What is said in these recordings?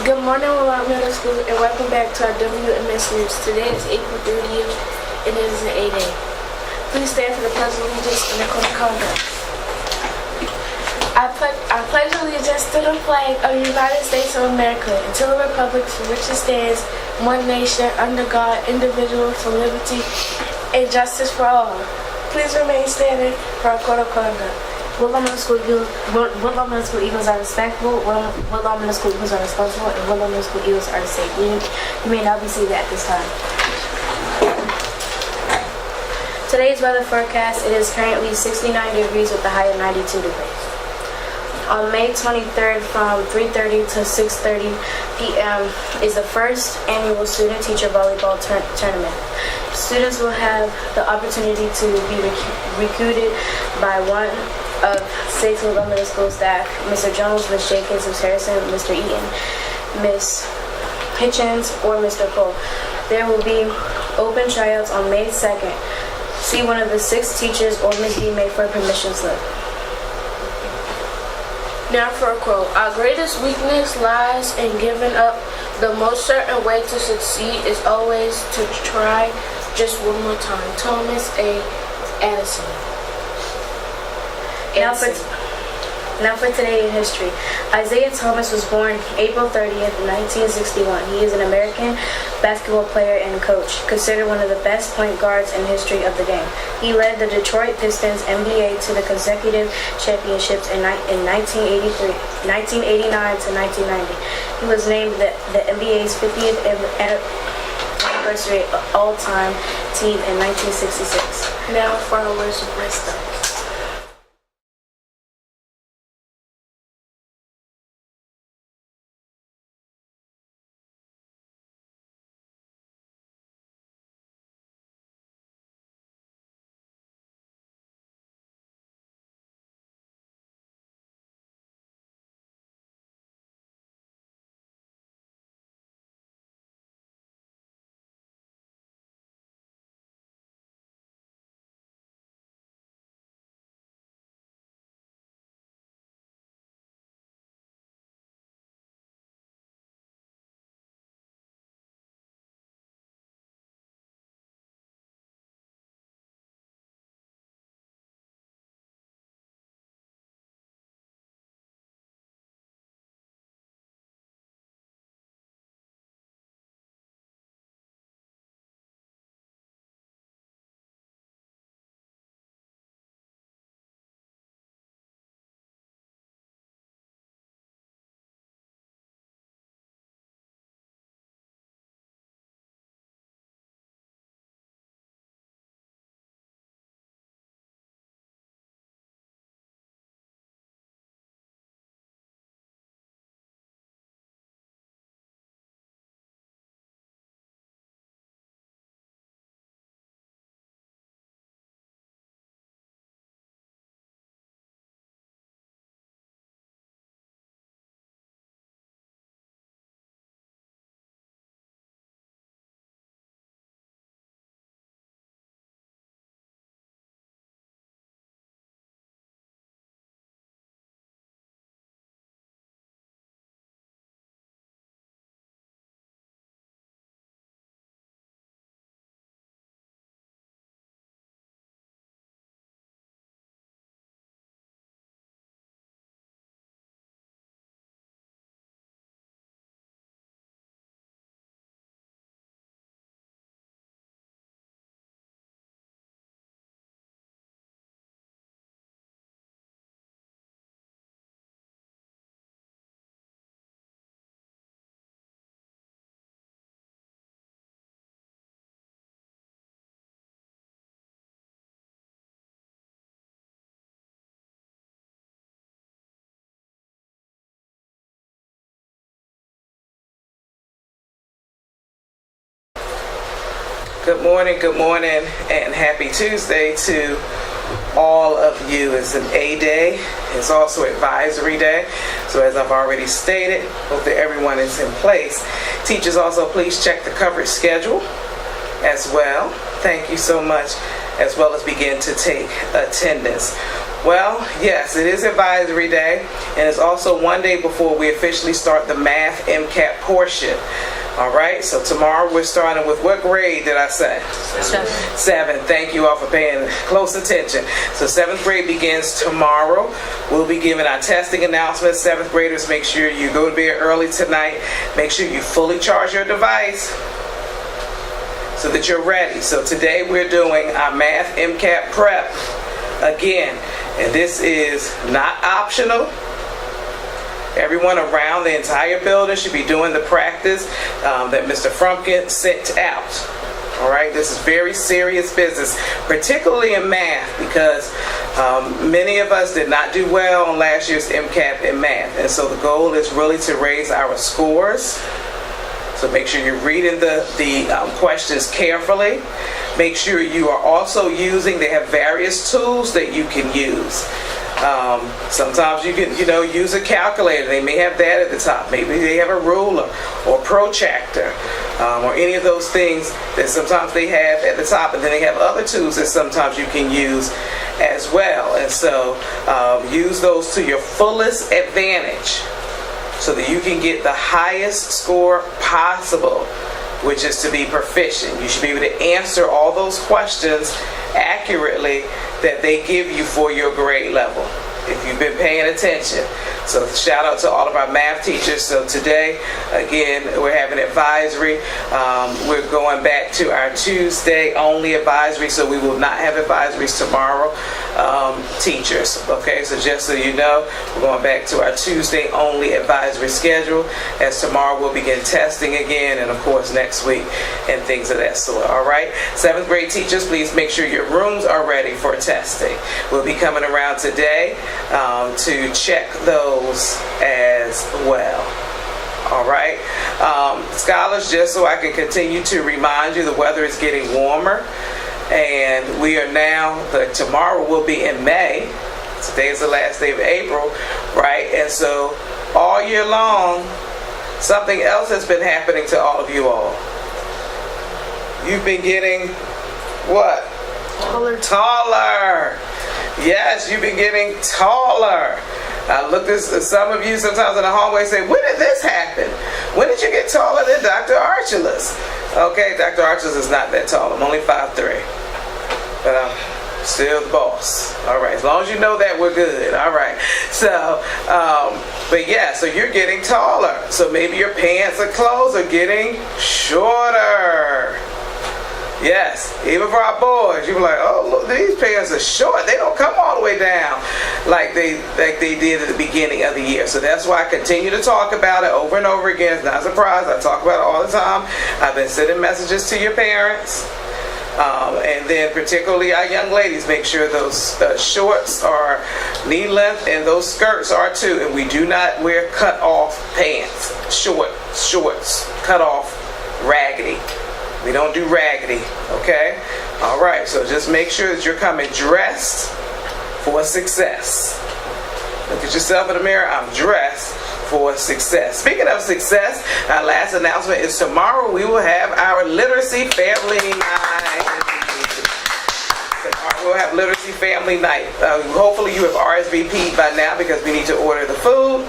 Good morning, Woodlawn Middle School, and welcome back to our WMS News. Today is April 30th, and it is an A-Day. Please stand for the Pledge of Allegiance and the Code of Conduct. I pledge allegiance to the flag of the United States of America and to the republic for which it stands, one nation, under God, indivisible, for liberty and justice for all. Please remain standing for our Code of Conduct. Woodlawn Middle School Eagles are respectful, Woodlawn Middle School Eagles are responsible, and Woodlawn Middle School Eagles are safe. You may not be seated at this time. Today's weather forecast, it is currently 69 degrees with a high of 92 degrees. On May 23rd from 3:30 to 6:30 p.m. is the first annual student-teacher volleyball tournament. Students will have the opportunity to be recruited by one of 6 Woodlawn Middle School staff, Mr. Jones, Ms. Jenkins, Ms. Harrison, Mr. Eaton, Ms. Hitchens, or Mr. Cole. There will be open tryouts on May 2nd. See one of the 6 teachers or Ms. B May for a permission slip. Now for a quote. Our greatest weakness lies in giving up. The most certain way to succeed is always to try just one more time. Thomas A. Edison. Now for today in history. Isaiah Thomas was born April 30th, 1961. He is an American basketball player and coach, considered one of the best point guards in history of the game. He led the Detroit Pistons NBA to the consecutive championships in 1989 to 1990. He was named the NBA's 50th anniversary all-time team in 1966. Now for our words of wisdom. Good morning, and happy Tuesday to all of you. It's an A-Day. It's also Advisory Day. So as I've already stated, hope that everyone is in place. Teachers also, please check the coverage schedule as well. Thank you so much, as well as begin to take attendance. Well, yes, it is advisory day, and it's also one day before we officially start the math MCAT portion. All right, so tomorrow we're starting with, what grade did I say? 7. Thank you all for paying close attention. So 7th grade begins tomorrow. We'll be giving our testing announcements. 7th graders, make sure you go to bed early tonight. Make sure you fully charge your device so that you're ready. So today we're doing our math MCAT prep again, and this is not optional. Everyone around the entire building should be doing the practice that Mr. Frumpkin sent out. All right, this is very serious business, particularly in math, because many of us did not do well on last year's MCAT in math, and so the goal is really to raise our scores. So make sure you're reading the questions carefully. Make sure you are also using, they have various tools that you can use. Sometimes you can, use a calculator. They may have that at the top. Maybe they have a ruler or protractor or any of those things that sometimes they have at the top. And then they have other tools that sometimes you can use as well. And so use those to your fullest advantage so that you can get the highest score possible, which is to be proficient. You should be able to answer all those questions accurately that they give you for your grade level, if you've been paying attention. So shout out to all of our math teachers. So today, again, we're having advisory. We're going back to our Tuesday only advisory, so we will not have advisories tomorrow, teachers. Okay, so just so you know, we're going back to our Tuesday only advisory schedule, as tomorrow we'll begin testing again, and of course next week, and things of that sort. All right, 7th grade teachers, please make sure your rooms are ready for testing. We'll be coming around today to check those as well. All right, scholars, just so I can continue to remind you, the weather is getting warmer, and we are now, tomorrow will be in May. Today is the last day of April, right? And so all year long, something else has been happening to all of you all. You've been getting what? Taller. Yes, you've been getting taller. I looked at some of you sometimes in the hallway say, when did this happen? When did you get taller than Dr. Archulus? Okay, Dr. Archulus is not that tall. I'm only 5'3". But I'm still the boss. All right, as long as you know that, we're good. All right. So, but yeah, so you're getting taller. So maybe your pants or clothes are getting shorter. Yes, even for our boys, you were like, oh, look, these pants are short. They don't come all the way down like they did at the beginning of the year. So that's why I continue to talk about it over and over again. It's not a surprise. I talk about it all the time. I've been sending messages to your parents. And then particularly our young ladies, make sure those shorts are knee length and those skirts are too. And we do not wear cut off pants, shorts, cut off, raggedy. We don't do raggedy, okay? All right, so just make sure that you're coming dressed for success. Look at yourself in the mirror. I'm dressed for success. Speaking of success, our last announcement is tomorrow we will have our Literacy Family Night. We'll have Literacy Family Night. Hopefully you have RSVP'd by now because we need to order the food.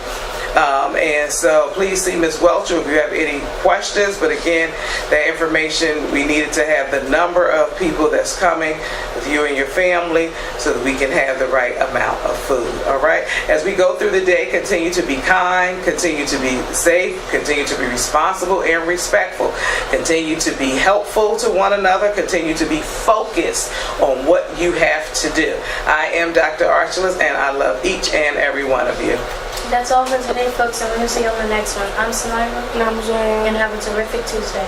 And so please see Ms. Welcher if you have any questions. But again, that information, we needed to have the number of people that's coming with you and your family so that we can have the right amount of food. All right. As we go through the day, continue to be kind, continue to be safe, continue to be responsible and respectful, continue to be helpful to one another, continue to be focused on what you have to do. I am Dr. Archulus, and I love each and every one of you. That's all for today, folks. I'm going to see you on the next one. I'm Samira. And I'm Zoya. And have a terrific Tuesday.